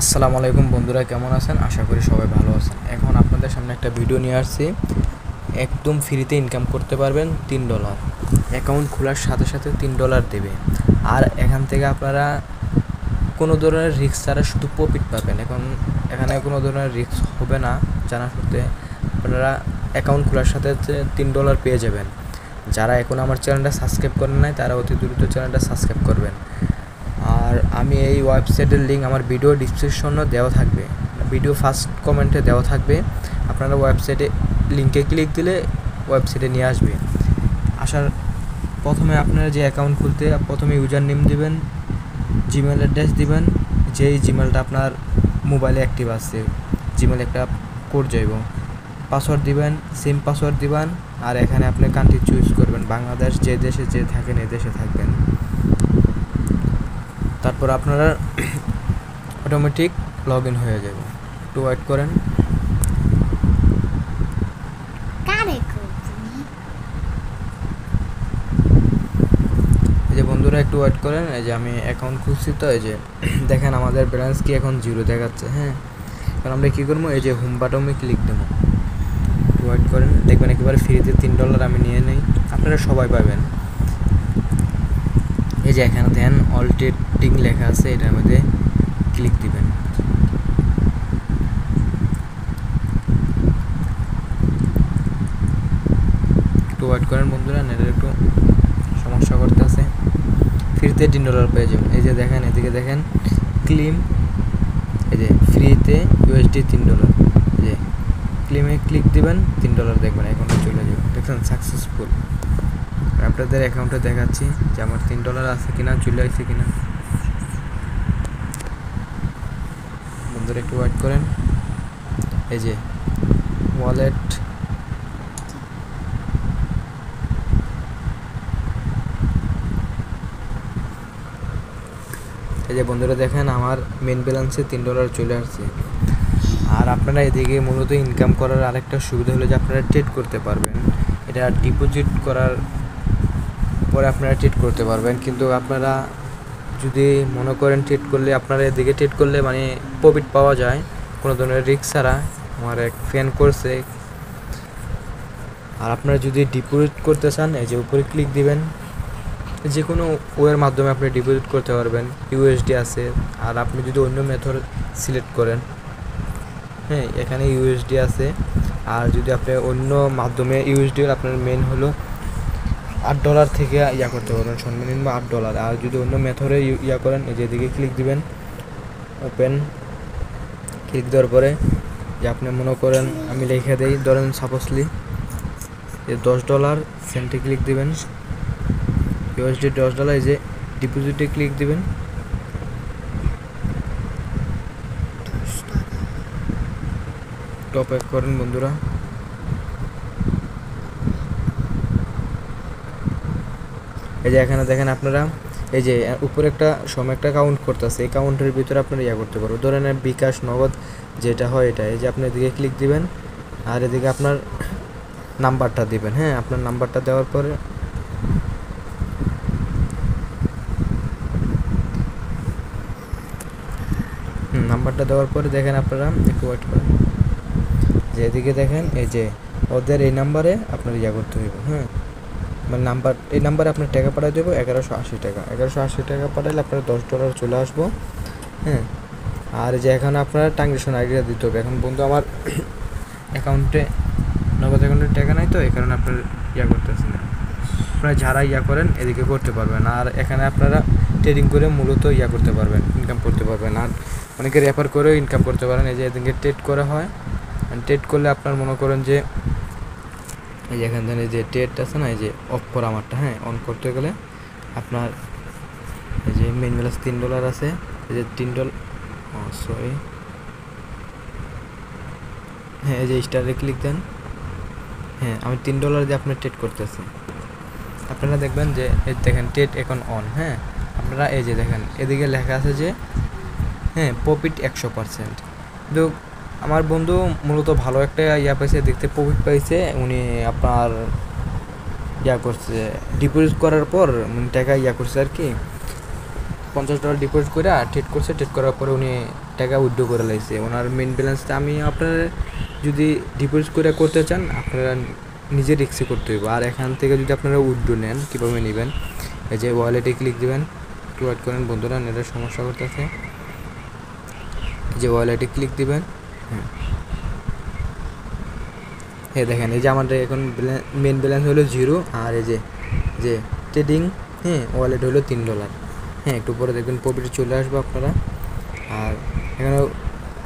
আসসালামু আলাইকুম বন্ধুরা, কেমন আছেন? আশা করি সবাই ভালো আছেন। এখন আপনাদের সামনে একটা ভিডিও নিয়ে আসছি। একদম ফ্রিতে ইনকাম করতে পারবেন $3। অ্যাকাউন্ট খোলার সাথে সাথে $3 দেবে। আর এখান থেকে আপনারা কোনো ধরনের রিস্ক ছাড়া শুধু প্রফিট পাবেন। এখানে কোনো ধরনের রিস্ক হবে না জানা সত্ত্বে আপনারা অ্যাকাউন্ট খোলার সাথে $3 পেয়ে যাবেন। যারা এখন আমার চ্যানেলটা সাবস্ক্রাইব করেন নাই তারা অতি দ্রুত চ্যানেলটা সাবস্ক্রাইব করবেন। আর আমি এই ওয়েবসাইটের লিঙ্ক আমার ভিডিও ডিসক্রিপশনে দেওয়া থাকবে, ভিডিও ফার্স্ট কমেন্টে দেওয়া থাকবে। আপনারা ওয়েবসাইটে লিঙ্কে ক্লিক দিলে ওয়েবসাইটে নিয়ে আসবে। আসার প্রথমে আপনারা যে অ্যাকাউন্ট খুলতে প্রথমে ইউজার নেম দিবেন, জিমেল অ্যাড্রেস দিবেন, যেই জিমেলটা আপনার মোবাইলে অ্যাক্টিভ আছে, জিমেল একটা কোড যাইব, পাসওয়ার্ড দিবেন, সিম পাসওয়ার্ড দিবেন। আর এখানে আপনি কান্ট্রি চুজ করবেন, বাংলাদেশ যে দেশে যে থাকেন এই দেশে থাকবেন। তারপর আপনারা অটোমেটিক লগ ইন হয়ে যাবে। একটু ওয়েট করেন। এই যে বন্ধুরা একটু ওয়েট করেন। এই যে আমি অ্যাকাউন্ট খুলছি, তো এই যে দেখেন আমাদের ব্যালেন্স কি এখন 0 দেখাচ্ছে। হ্যাঁ, এখন আমরা কী করবো, এই যে হোম বাটনে ক্লিক দেবো। একটু ওয়েট করেন, দেখবেন একেবারে ফ্রিতে $3 আমি নিয়ে নিই, আপনারা সবাই পাবেন। এই যে এখানে দেন অল ট্রেডিং লেখা আছে, এটার মধ্যে ক্লিক দিবেন। একটু ওয়েট করেন বন্ধুরা, নেটের একটু সমস্যা করতে আছে। ফ্রিতে $3 পেয়ে যাবেন। এই যে দেখেন, এদিকে দেখেন ক্লিম, এই যে ফ্রিতে USD $3। এই যে ক্লিমে ক্লিক দিবেন, $3 দেখবেন অ্যাকাউন্টে চলে যাবে। দেখছেন সাকসেসফুল। আপনাদের অ্যাকাউন্টে দেখাচ্ছি যে আমার $3 আছে কিনা, চলে আসছে কিনা। বন্ধুরা একটু ওয়েট করেন। এই যে ওয়ালেট, এই যে বন্ধুরা দেখেন আমার মেন ব্যালেন্সে $3 চলে আসছে। আর আপনারা এদিকে মূলত ইনকাম করার আরেকটা সুবিধা হলো যে আপনারা ট্রেড করতে পারবেন। এটা ডিপোজিট করার পরে আপনারা ট্রেড করতে পারবেন। কিন্তু আপনারা যদি মনে করেন ট্রেড করলে, আপনারা এদিকে ট্রেড করলে মানে প্রফিট পাওয়া যায় কোনো ধরনের রিস্ক ছাড়া। আমার এক ফ্রেন্ড করছে। আর আপনারা যদি ডিপোজিট করতে চান, এই যে উপরে ক্লিক দিবেন, যে কোনো ওয়ের মাধ্যমে আপনি ডিপোজিট করতে পারবেন। USD আছে। আর আপনি যদি অন্য মেথড সিলেক্ট করেন, হ্যাঁ এখানে USD আছে। আর যদি আপনি অন্য মাধ্যমে USD আপনার মেন হলো $8 থেকে করতে পারবেন, সর্বনিম্ন $8। আর যদি অন্য মেথডে করেন, এই যে এদিকে ক্লিক দিবেন, ওপেন ক্লিক দেওয়ার পরে যে আপনি মনে করেন আমি লিখে দিই, ধরেন সাপোজলি $10 সেন্টে ক্লিক দিবেন, USD $10। এই যে ডিপোজিটে ক্লিক দিবেন, টপ আপ করেন বন্ধুরা। এই যে এখানে দেখেন আপনারা, এই যে উপরে একটা সময় একটা কাউন্ট করতেছে, এই কাউন্টের ভিতরে আপনারা করতে পারবো। ধরেন বিকাশ, নগদ যেটা হয় এটা। এই যে আপনি এদিকে ক্লিক দিবেন, আর এদিকে আপনার নাম্বারটা দিবেন। হ্যাঁ, আপনার নাম্বারটা দেওয়ার পরে নাম্বারটা দেওয়ার পরে দেখেন আপনারা একটু ওয়েট করেন, যে এদিকে দেখেন এই যে ওদের এই নাম্বারে আপনার করতে হইব। হ্যাঁ, মানে নাম্বার, এই নাম্বারে আপনার টাকা পাঠিয়ে দেবো 1180 টাকা। 1180 টাকা পাঠাইলে আপনার $10 চলে আসবো। হ্যাঁ, আর যে এখানে আপনার ট্রানজ্যাকশন আইডিটা দিতে হবে। এখন বন্ধু আমার অ্যাকাউন্টে নগদ অ্যাকাউন্টে টাকা নাই, তো এই কারণে আপনার করতেছি না। আপনারা যারা করেন এদিকে করতে পারবেন। আর এখানে আপনারা ট্রেডিং করে মূলত করতে পারবেন, ইনকাম করতে পারবেন। আর অনেকে রেফার করেও ইনকাম করতে পারেন। এই যে এদিকে ট্রেড করা হয়, ট্রেড করলে আপনার মনে করেন যে এই যে এখান থেকে যে ট্রেডটা আছে না, এই যে অফ করা আমারটা, হ্যাঁ অন করতে গেলে আপনার এই যে মেন ব্যালেন্স $3 আছে, এই যে $3, সরি, হ্যাঁ এই যে স্টারে ক্লিক দেন। হ্যাঁ, আমি $3 দিয়ে আপনার ট্রেড করতেছি। আপনারা দেখবেন যে এই দেখেন ট্রেড এখন অন। হ্যাঁ, আপনারা এই যে দেখেন এদিকে লেখা আছে যে হ্যাঁ প্রফিট 100%। কিন্তু আমার বন্ধু মূলত ভালো একটা পাইছে, দেখতে প্রফিট পাইছে। উনি আপনার করছে ডিপোজিট করার পর টাকা করছে আর কি, $50 ডিপোজিট করে ট্রেড করছে। ট্রেড করার পরে উনি টাকা উইথড্র করে লাইছে ওনার মেন ব্যালেন্সটা। আমি আপনারা যদি ডিপোজিট করে করতে চান আপনারা নিজে রিক্সে করতে হইব। আর এখান থেকে যদি আপনারা উইথড্র নেন কীভাবে নেবেন, এই যে ওয়ালেটে ক্লিক দেবেন, একটু ওয়েট করেন বন্ধুরা, নেটের সমস্যা করতেছে। এই যে ওয়ালেটে ক্লিক দিবেন, হ্যাঁ দেখেন এই যে আমাদের এখন মেন ব্যালেন্স হলো 0, আর এই যে ট্রেডিং ওয়ালেট হলো $3। একটু পরে দেখবেন প্রফিটে চলে আসবে আপনারা। আর এখানে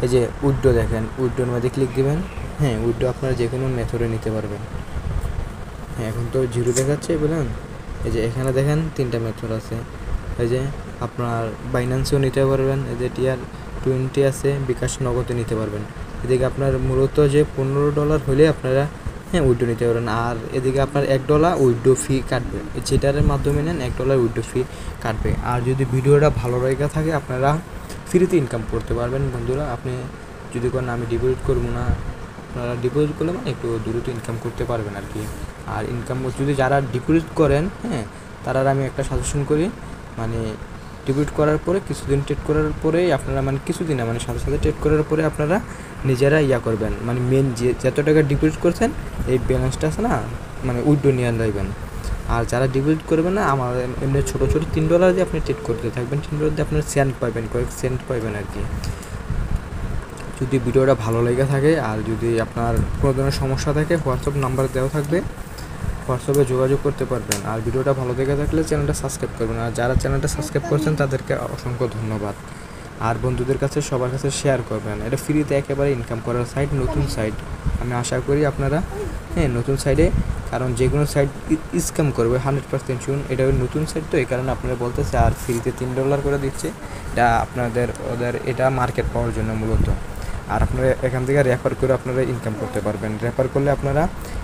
এই যে উইথড্র দেখেন, উইথড্রোর মধ্যে ক্লিক দিবেন। উইথড্রো আপনারা যে কোনো মেথডে নিতে পারবেন। এখন তো 0 দেখাচ্ছে বলেন, এই যে এখানে দেখেন 3টা মেথড আছে। এই যে আপনার বাইন্যান্সেও নিতে পারবেন, এই যে TR20 আছে, বিকাশ নগদে নিতে পারবেন। এদিকে আপনার মূলত যে $15 হলে আপনারা উইথড্রো নিতে পারবেন। আর এদিকে আপনার $1 উইথড্রো ফি কাটবে, যেটার মাধ্যমে নেন $1 উইথড্রো ফি কাটবে। আর যদি ভিডিওটা ভালো লেগে থাকে আপনারা ফ্রিতে ইনকাম করতে পারবেন বন্ধুরা। আপনি যদি করেন আমি ডিপোজিট করবো না, আপনারা ডিপোজিট করলে মানে একটু দ্রুত ইনকাম করতে পারবেন আর কি। আর ইনকাম যদি যারা ডিপোজিট করেন তারা আমি একটা সাজেশন করি, মানে ডিপোজিট করার পরে কিছুদিন ট্রেড করার পরেই আপনারা মানে কিছুদিন না মানে সাথে সাথে ট্রেড করার পরে আপনারা নিজেরা করবেন, মানে মেন যত টাকা ডিপোজিট করছেন এই ব্যালেন্সটা আছে না মানে উইথড্রো নিয়ে যাইবেন। আর যারা ডিপোজিট করবেন না, আমার এমনি ছোটো ছোটো $3 দিয়ে আপনি ট্রেড করতে থাকবেন, $3 দিয়ে আপনার সেন্ট পাবেন, কয়েক সেন্ট পাবেন আর কি। যদি ভিডিওটা ভালো লেগে থাকে আর যদি আপনার কোনো ধরনের সমস্যা থাকে হোয়াটসঅ্যাপ নাম্বার দেওয়া থাকবে, হোয়াটসঅ্যাপে যোগাযোগ করতে পারবেন। আর ভিডিওটা ভালো লেগে থাকলে চ্যানেলটা সাবস্ক্রাইব করবেন। আর যারা চ্যানেলটা সাবস্ক্রাইব করছেন তাদেরকে অসংখ্য ধন্যবাদ। আর বন্ধুদের কাছে সবার কাছে শেয়ার করবেন। এটা ফ্রিতে একেবারে ইনকাম করার সাইট, নতুন সাইট। আমি আশা করি আপনারা নতুন সাইটে, কারণ যে কোনো সাইট স্ক্যাম করবে 100% শুন, এটা নতুন সাইট তো এই কারণে আপনারা বলতেছে। আর ফ্রিতে $3 করে দিচ্ছে, এটা ওদের এটা মার্কেট পাওয়ার জন্য মূলত। আর আপনারা এখান থেকে রেফার করে আপনারা ইনকাম করতে পারবেন। রেফার করলে আপনারা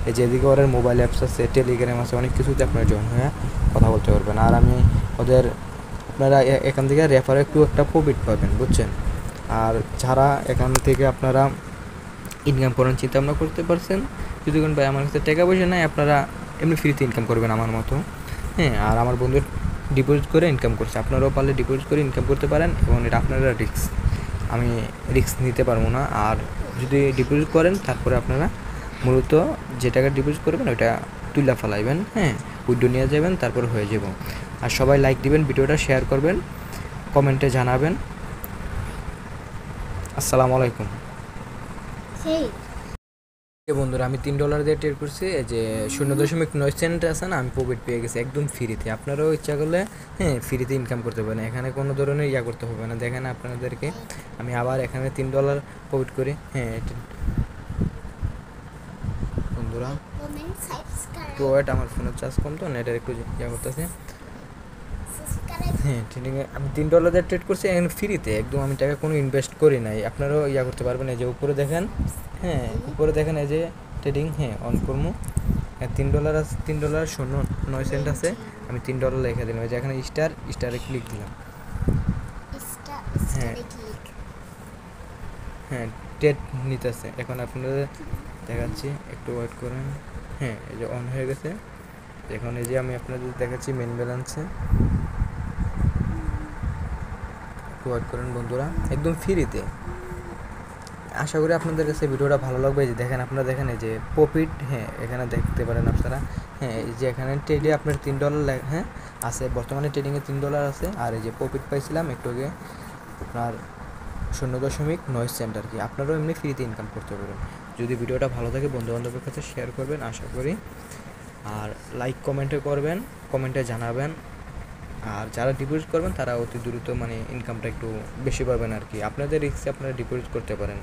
এই যে এদিকে ওদের মোবাইল অ্যাপস আছে, টেলিগ্রাম আছে, অনেক কিছুতে আপনারা জয়েন হয়ে কথা বলতে পারবেন। আর আমি ওদের আপনারা এখান থেকে রেফারে একটু একটা প্রফিট পাবেন, বুঝছেন। আর যারা এখান থেকে আপনারা ইনকাম করার চিন্তা ভাবনা করতে পারছেন, যদি কোন ভাই আমার কাছে টাকা পয়সা নাই, আপনারা এমনি ফ্রিতে ইনকাম করবেন আমার মতো। আর আমার বন্ধু ডিপোজিট করে ইনকাম করছে, আপনারাও পারলে ডিপোজিট করে ইনকাম করতে পারেন। এবং এটা আপনারা রিস্ক, আমি রিস্ক নিতে পারবো না। আর যদি ডিপোজিট করেন তারপরে আপনারা মূলত যে টাকা ডিপোজিট করবেন ওইটা তুলে ফেলাইবেন, উইথড্রো নিয়ে যাবেন, তারপর হয়ে যাব। আর সবাই লাইক দিবেন, ভিডিওটা শেয়ার করবেন, কমেন্টে জানাবেন। আসসালামু আলাইকুম। বন্ধুরা আমি $3 দিয়ে ট্রেড করছি, যে 0.9 সেন্ট আছে না, আমি প্রফিট পেয়ে গেছি একদম ফ্রিতে। আপনারাও ইচ্ছা করলে ফ্রিতে ইনকাম করতে পারেন, এখানে কোনো ধরনের করতে হবে না। দেখেন আপনাদেরকে আমি আবার এখানে $3 প্রফিট করি। বন্ধুরা একটু ওয়েট, আমার ফোনের চার্জ কম তো নেটের একটু করতেছে। ট্রেডিংয়ে আমি $3 দিয়ে ট্রেড করছি এখন ফ্রিতে একদম, আমি টাকা কোনো ইনভেস্ট করি নাই। আপনারাও করতে পারবেন। এই যে উপরে দেখেন, উপরে দেখেন এই যে ট্রেডিং অন করবো, $3 আছে, $3.09 সেন্ট আছে, আমি $3 লিখে দিলাম। এই যে এখানে স্টারে ক্লিক দিলাম, ট্রেড নিতেছে। এখন আপনাদের দেখাচ্ছি, একটু ওয়েট করেন। এই যে অন হয়ে গেছে। এখন এই যে আমি আপনাদের দেখাচ্ছি মেন ব্যালেন্সে, একটু ওয়েট করেন বন্ধুরা, একদম ফ্রিতে। আশা করি আপনাদের কাছে ভিডিওটা ভালো লাগবে। এই যে দেখেন, আপনারা দেখেন এই যে প্রফিট, এখানে দেখতে পারেন আপনারা। এই যে এখানে ট্রেডে আপনার $3 আছে, বর্তমানে ট্রেডিংয়ে $3 আছে। আর এই যে প্রফিট পাইছিলাম একটু আগে আপনার 0.9 সেন্ট আর কি। আপনারাও এমনি ফ্রিতে ইনকাম করতে পারবেন। যদি ভিডিওটা ভালো থাকে বন্ধুবান্ধবের কাছে শেয়ার করবেন আশা করি। আর লাইক কমেন্টে করবেন, কমেন্টে জানাবেন। আর যারা ডিপোজিট করবেন তারা অতি দ্রুত মানে ইনকামটা একটু বেশি পাবেন আর কি। আপনাদের রিস্কে আপনারা ডিপোজিট করতে পারেন।